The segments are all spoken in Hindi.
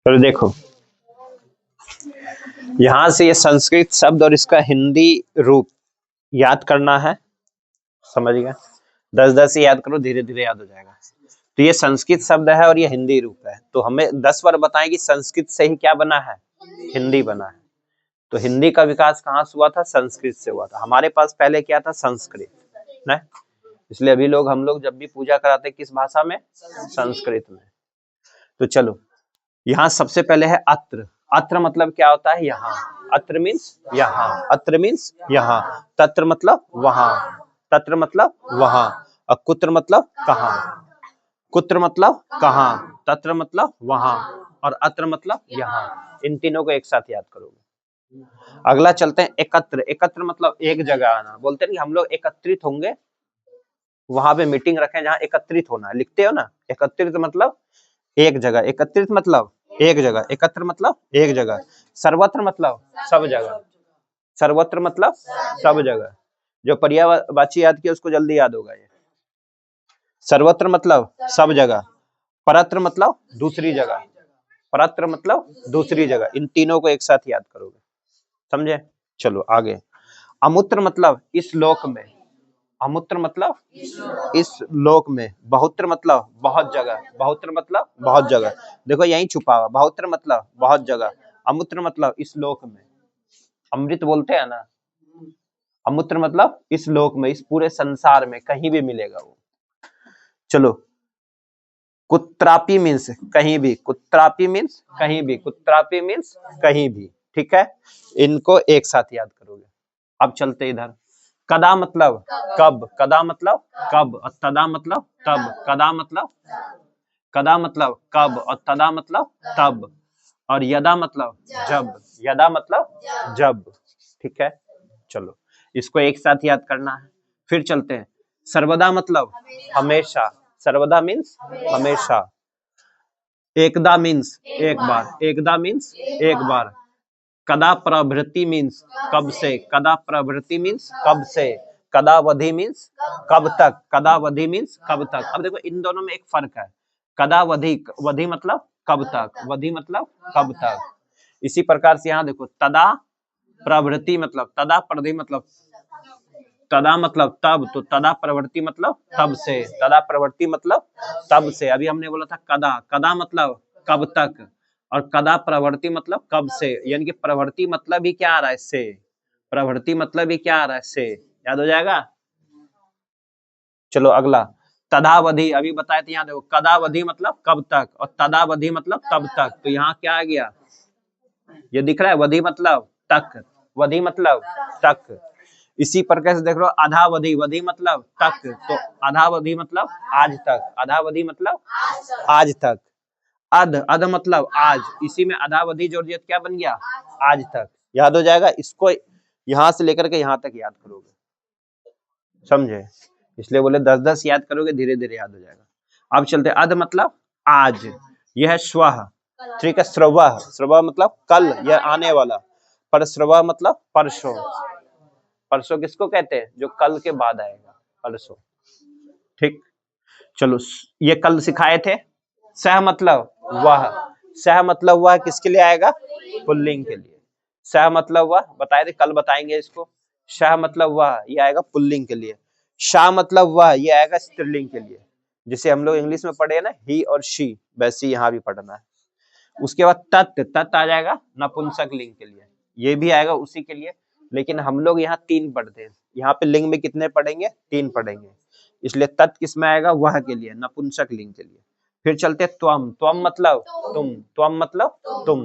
तो देखो यहां से ये संस्कृत शब्द और इसका हिंदी रूप याद करना है। समझ गए? 10-10 से याद करो, धीरे धीरे याद हो जाएगा। तो ये संस्कृत शब्द है और ये हिंदी रूप है। तो हमें 10 बार बताएं कि संस्कृत से ही क्या बना है, हिंदी बना है। तो हिंदी का विकास कहाँ से हुआ था? संस्कृत से हुआ था। हमारे पास पहले क्या था? संस्कृत ना। इसलिए अभी हम लोग जब भी पूजा कराते किस भाषा में? संस्कृत में। तो चलो यहाँ सबसे पहले है अत्र। अत्र मतलब क्या होता है? यहाँ। अत्र मीन्स यहाँ, अत्र मीन्स यहाँ, तत्र मतलब वहां, तत्र मतलब वहां, और कुत्र मतलब कहाँ, कुत्र मतलब कहाँ, तत्र मतलब वहां, और अत्र मतलब यहाँ। इन तीनों को एक साथ याद करोगे। अगला चलते हैं एकत्र। एकत्र मतलब एक जगह आना। बोलते हैं कि हम लोग एकत्रित होंगे, वहां पे मीटिंग रखें जहाँ एकत्रित होना है। लिखते हो ना, एकत्रित मतलब एक जगह, एकत्रित मतलब एक जगह, एकत्र मतलब एक जगह। सर्वत्र मतलब सब जगह, सर्वत्र मतलब सब जगह। जो पर्यायवाची याद किया उसको जल्दी याद होगा ये। सर्वत्र मतलब सब जगह, परत्र मतलब दूसरी जगह, परत्र मतलब दूसरी जगह। इन तीनों को एक साथ याद करोगे। समझे? चलो आगे। अमूत्र मतलब इस लोक में, अमूत्र मतलब इस लोक में। बहुत्र मतलब बहुत जगह, बहुत्र मतलब बहुत जगह। देखो यही छुपा हुआ, बहुत्र मतलब बहुत जगह, अमूत्र मतलब इस लोक में। अमृत बोलते हैं ना, अमूत्र मतलब इस लोक में, इस पूरे संसार में कहीं भी मिलेगा वो। चलो कुत्रापि मीन्स कहीं भी, कुत्रापि मीन्स कहीं भी, कुत्रापि मीन्स कहीं भी। ठीक है, इनको एक साथ याद करोगे। अब चलते इधर। कदा मतलब कब, कदा मतलब कब, और तदा मतलब तब। कदा मतलब, कदा मतलब कब, और तदा मतलब तब, और यदा मतलब जब, यदा मतलब जब। ठीक है, चलो इसको एक साथ याद करना है। फिर चलते हैं। सर्वदा मतलब हमेशा, सर्वदा मीन्स हमेशा। एकदा मीन्स एक बार, एकदा मीन्स एक बार। कदा प्रभृति मीन्स कब से, कदा प्रभृति मीन्स कब से। कदावधि मीन्स कब तक, कदावधि मीन्स कब तक। अब देखो इन दोनों में एक फर्क है। कदावधि, वधि मतलब कब तक, वधि मतलब कब तक। इसी प्रकार से यहाँ देखो तदा प्रभृति मतलब, तदा प्रधि मतलब, तदा मतलब तब, तो तदा प्रवृत्ति मतलब तब से, तदा प्रवृत्ति मतलब तब से। अभी हमने बोला था कदा, कदा मतलब कब तक, और कदा प्रवृत्ति मतलब कब से। यानी कि प्रवृत्ति मतलब ही क्या आ रहा है? से। प्रवृत्ति मतलब ही क्या आ रहा है? से। याद हो जाएगा? चलो अगला तदावधि। अभी बताए थे, यहाँ देखो कदावधि मतलब कब तक, और तदावधि मतलब तब तक। तो यहाँ क्या आ गया? ये दिख रहा है, वधि मतलब तक, वधि मतलब तक। इसी प्रकार से देख लो आधावधि, वधि मतलब तक, तो आधावधि मतलब आज तक, आधावधि मतलब आज तक। अध, अध मतलब आज, इसी में आधावधि जोड़ दिया क्या बन गया? आज तक। याद हो जाएगा? इसको यहां से लेकर के यहां तक याद करोगे। समझे? इसलिए बोले 10-10 याद करोगे, धीरे धीरे याद हो जाएगा। अब चलते अध मतलब आज, यह है स्वह। ठीक है, श्रवः, श्रवः मतलब कल या आने वाला। पर श्रवः मतलब परसों। परसों किसको कहते हैं? जो कल के बाद आएगा, परसों। ठीक, चलो ये कल सिखाए थे। सह मतलब वह, सह मतलब वह किसके लिए आएगा? पुल्लिंग के लिए। सह मतलब वह बताए थे, कल बताएंगे इसको। सह मतलब वह, ये आएगा पुल्लिंग के लिए। शा मतलब वह, ये आएगा स्त्रीलिंग के लिए। जिसे हम लोग इंग्लिश में पढ़े ना ही और शी, वैसे यहाँ भी पढ़ना है। उसके बाद तत्, तत् आ जाएगा नपुंसक लिंग के लिए, ये भी आएगा उसी के लिए। लेकिन हम लोग यहाँ 3 पढ़ते हैं, यहाँ पे लिंग में कितने पढ़ेंगे? 3 पढ़ेंगे। इसलिए तत् किस में आएगा? वह के लिए, नपुंसक लिंग के लिए। फिर चलते त्वम, त्वम मतलब तुम, त्वम मतलब तुम।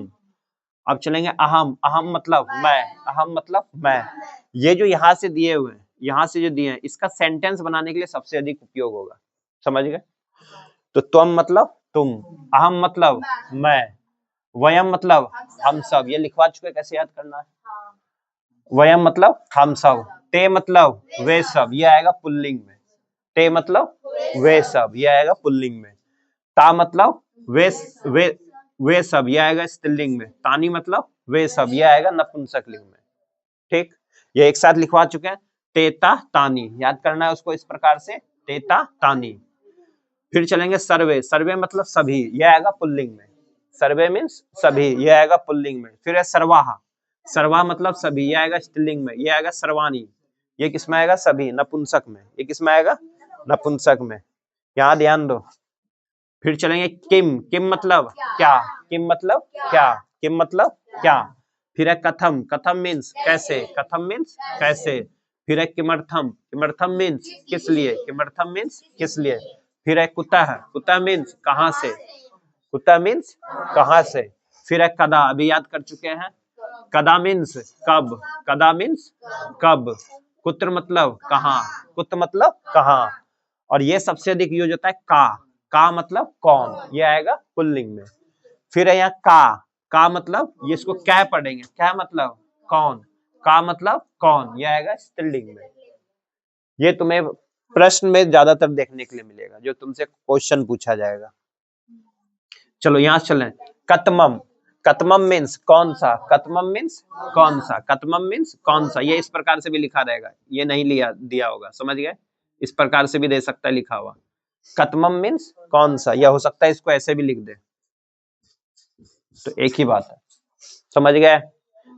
अब चलेंगे अहम, अहम मतलब मैं, अहम मतलब मैं। ये जो यहाँ से दिए हुए हैं, यहाँ से जो दिए हैं, इसका सेंटेंस बनाने के लिए सबसे अधिक उपयोग होगा। समझ गए? तो त्वम मतलब तुम, अहम मतलब मैं, वयम मतलब हम सब। ये लिखवा चुके, कैसे याद करना है? वयम मतलब हम सब। ते मतलब वे सब, ये आएगा पुल्लिंग में। ते मतलब वे सब, ये आएगा पुल्लिंग में। ता मतलब वे सब, ये आएगा स्त्रीलिंग में। तानी मतलब वे सब, ये आएगा नपुंसक लिंग में। ठीक, ये एक साथ लिखवा चुके हैं। तेता तानी, याद करना है उसको इस प्रकार से, तेता तानी। फिर चलेंगे सर्वे, सर्वे मतलब सभी, यह आएगा पुल्लिंग में। सर्वे मीन्स सभी, ये आएगा पुल्लिंग में। फिर है सर्वाहा, सर्वा मतलब सभी, ये आएगा स्त्रीलिंग में। ये आएगा सर्वाणी, ये किसमें आएगा? सभी, नपुंसक में। ये किसमें आएगा? नपुंसक में। यहाँ ध्यान दो। फिर चलेंगे किम, किम मतलब क्या, किम मतलब क्या, किम मतलब क्या। फिर है कथम, कथम मीन्स कैसे, कथम मीन्स कैसे। फिर है किमर्थम, किमर्थम मीन्स किस लिए, किमर्थम मीन्स किस लिए। फिर है कुतः, कुतः मीन्स कहां से, कुतः मीन्स कहां से। फिर है कदा, अभी याद कर चुके हैं। कदा मीन्स कब, कदा मीन्स कब। कुत्र मतलब कहाँ, कुत्र मतलब कहाँ। और ये सबसे अधिक यूज होता है का मतलब कौन, ये आएगा पुल्लिंग में। फिर है यहाँ का मतलब, ये इसको क्या पढ़ेंगे, क्या मतलब कौन, का मतलब कौन, ये आएगा स्त्रीलिंग में। ये तुम्हें प्रश्न में ज्यादातर देखने के लिए मिलेगा, जो तुमसे क्वेश्चन पूछा जाएगा। चलो यहाँ चलें। कतमम, कतमम मीन्स कौन सा, कतमम मीन्स कौन सा, कतमम मीन्स कौन सा। ये इस प्रकार से भी लिखा रहेगा, ये नहीं लिया दिया होगा, समझ गए? इस प्रकार से भी दे सकता है लिखा हुआ। कतमम मीन्स कौन सा, या हो सकता है इसको ऐसे भी लिख दे, तो एक ही बात है, समझ गए?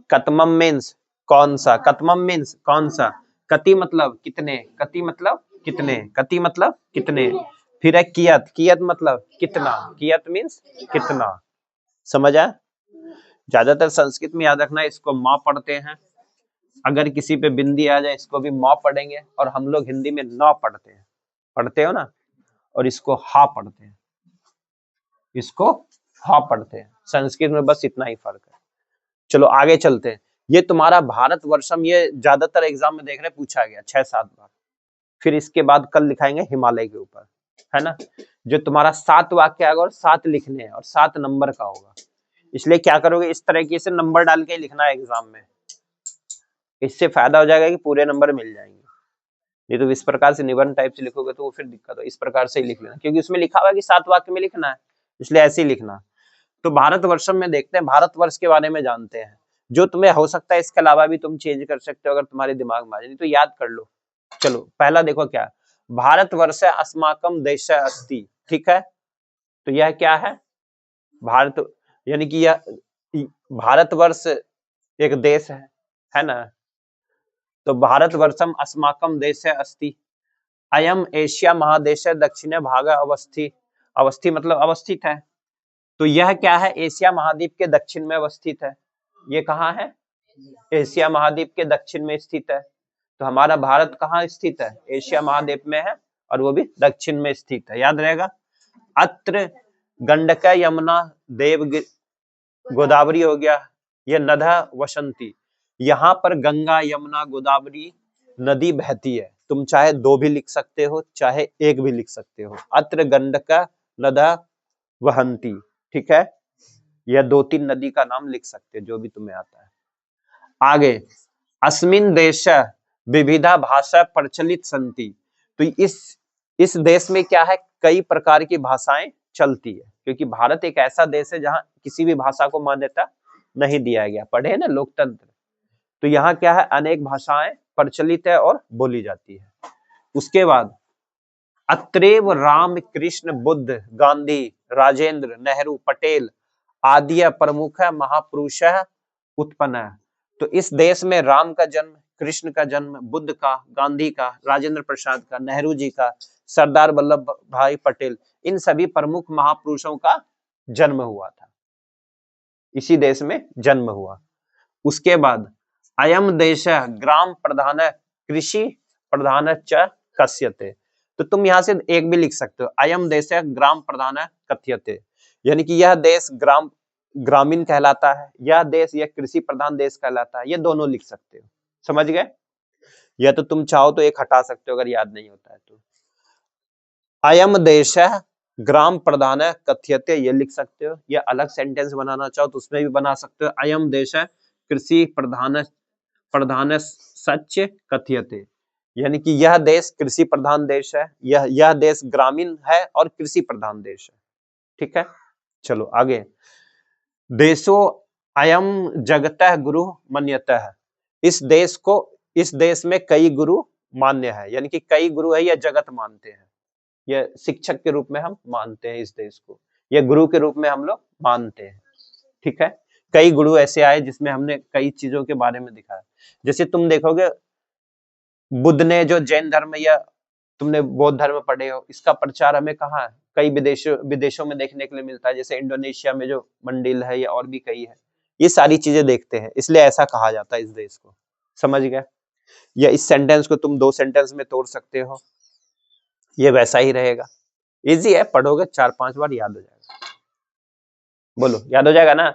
कतमम मीन्स कौन सा, कतमम मीन्स कौन सा। कति मतलब कितने, कति मतलब कितने, कति मतलब कितने। फिर है कियत, कियत मतलब कितना, कियत मीन्स कितना। समझ आया? ज्यादातर संस्कृत में याद रखना, इसको माँ पढ़ते हैं। अगर किसी पे बिंदी आ जाए इसको भी माँ पढ़ेंगे, और हम लोग हिंदी में न पढ़ते हैं, पढ़ते हो ना, और इसको हा पढ़ते हैं, इसको हा पढ़ते हैं। संस्कृत में बस इतना ही फर्क है। चलो आगे चलते हैं। ये तुम्हारा भारतवर्षम, ये ज्यादातर एग्जाम में देख रहे पूछा गया 6-7 बार। फिर इसके बाद कल लिखाएंगे हिमालय के ऊपर, है ना, जो तुम्हारा 7 वाक्य आएगा और 7 लिखने हैं और 7 नंबर का होगा। इसलिए क्या करोगे, इस तरीके से नंबर डाल के लिखना है एग्जाम में, इससे फायदा हो जाएगा कि पूरे नंबर मिल जाएंगे। नहीं तो इस प्रकार से निबंध टाइप से लिखोगे तो वो फिर दिक्कत हो। इस प्रकार से ही लिख लेना, क्योंकि उसमें लिखा हुआ है कि 7 वाक्य में लिखना है, इसलिए ऐसे ही लिखना। तो भारतवर्षम में देखते हैं, भारतवर्ष के बारे में जानते हैं, जो तुम्हें हो सकता है इसके अलावा भी तुम चेंज कर सकते हो अगर तुम्हारे दिमाग में आ जाए, नहीं तो याद कर लो। चलो पहला देखो क्या, भारतवर्ष अस्माकम देश अस्ति, ठीक है। तो यह क्या है, भारत, यानी कि यह भारतवर्ष एक देश है ना। तो भारतवर्षम अस्माकम देश अस्ति, अयम एशिया महादेश दक्षिण भाग अवस्थी, अवस्थी मतलब अवस्थित है। तो यह क्या है, एशिया महाद्वीप के दक्षिण में अवस्थित है। ये कहाँ है, एशिया महाद्वीप के दक्षिण में स्थित है। तो हमारा भारत कहाँ स्थित है, एशिया महाद्वीप में है, और वो भी दक्षिण में स्थित है, याद रहेगा। अत्र गंडक यमुना देव गोदावरी हो गया, ये नदा वसंती, यहाँ पर गंगा यमुना गोदावरी नदी बहती है। तुम चाहे 2 भी लिख सकते हो, चाहे 1 भी लिख सकते हो। अत्र गंडक नदा वहंती, ठीक है। यह 2-3 नदी का नाम लिख सकते हो, जो भी तुम्हें आता है। आगे, अस्मिन देश विविधा भाषा प्रचलित संति, तो इस देश में क्या है, कई प्रकार की भाषाएं चलती है, क्योंकि भारत एक ऐसा देश है जहां किसी भी भाषा को मान्यता नहीं दिया गया। पढ़े है ना लोकतंत्र, तो यहाँ क्या है, अनेक भाषाएं प्रचलित है और बोली जाती है। उसके बाद अत्रेव राम कृष्ण बुद्ध गांधी राजेंद्र नेहरू पटेल आदि प्रमुख महापुरुष उत्पन्न है। तो इस देश में राम का जन्म, कृष्ण का जन्म, बुद्ध का, गांधी का, राजेंद्र प्रसाद का, नेहरू जी का, सरदार वल्लभ भाई पटेल, इन सभी प्रमुख महापुरुषों का जन्म हुआ था, इसी देश में जन्म हुआ। उसके बाद अयम देश ग्राम प्रधान कृषि प्रधान च कस्यते, तो तुम यहाँ से 1 भी लिख सकते हो, अयम देश ग्राम प्रधान कथ्यते, यानी कि यह देश ग्रामीण कहलाता है, यह देश यह कृषि प्रधान देश कहलाता है। ये दोनों लिख सकते हो, समझ गए। या तो तुम चाहो तो 1 हटा सकते हो अगर याद नहीं होता है तो। अयम देश ग्राम प्रधान कथ्यते, ये लिख सकते हो, या अलग सेंटेंस बनाना चाहो तो उसमें भी बना सकते हो। अयम देश कृषि प्रधान सच कथ्यते, यानी कि यह देश कृषि प्रधान देश है, यह देश ग्रामीण है और कृषि प्रधान देश है, ठीक है। चलो आगे, देशो अयम जगतः गुरु मन्यतः, इस देश में कई गुरु मान्य है, यानी कि कई गुरु है या जगत मानते हैं, यह शिक्षक के रूप में हम मानते हैं इस देश को। ये गुरु के रूप में हम लोग मानते हैं। ठीक है, कई गुरु ऐसे आए जिसमें हमने कई चीजों के बारे में दिखाया। जैसे तुम देखोगे बुद्ध ने जो जैन धर्म या तुमने बौद्ध धर्म पढ़े हो, इसका प्रचार हमें कहाँ कई विदेशों में देखने के लिए मिलता है। जैसे इंडोनेशिया में जो मंदिर है या और भी कई है, ये सारी चीजें देखते हैं, इसलिए ऐसा कहा जाता है इस देश को। समझ गए? या इस सेंटेंस को तुम 2 सेंटेंस में तोड़ सकते हो, ये वैसा ही रहेगा। इजी है, पढ़ोगे 4-5 बार याद हो जाएगा। बोलो याद हो जाएगा ना?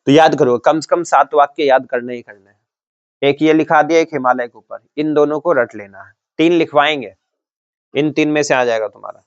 तो याद करो, कम से कम 7 वाक्य याद करने ही करने हैं। एक ये लिखा दिया, एक हिमालय के ऊपर, इन दोनों को रट लेना है। 3 लिखवाएंगे, इन 3 में से आ जाएगा तुम्हारा।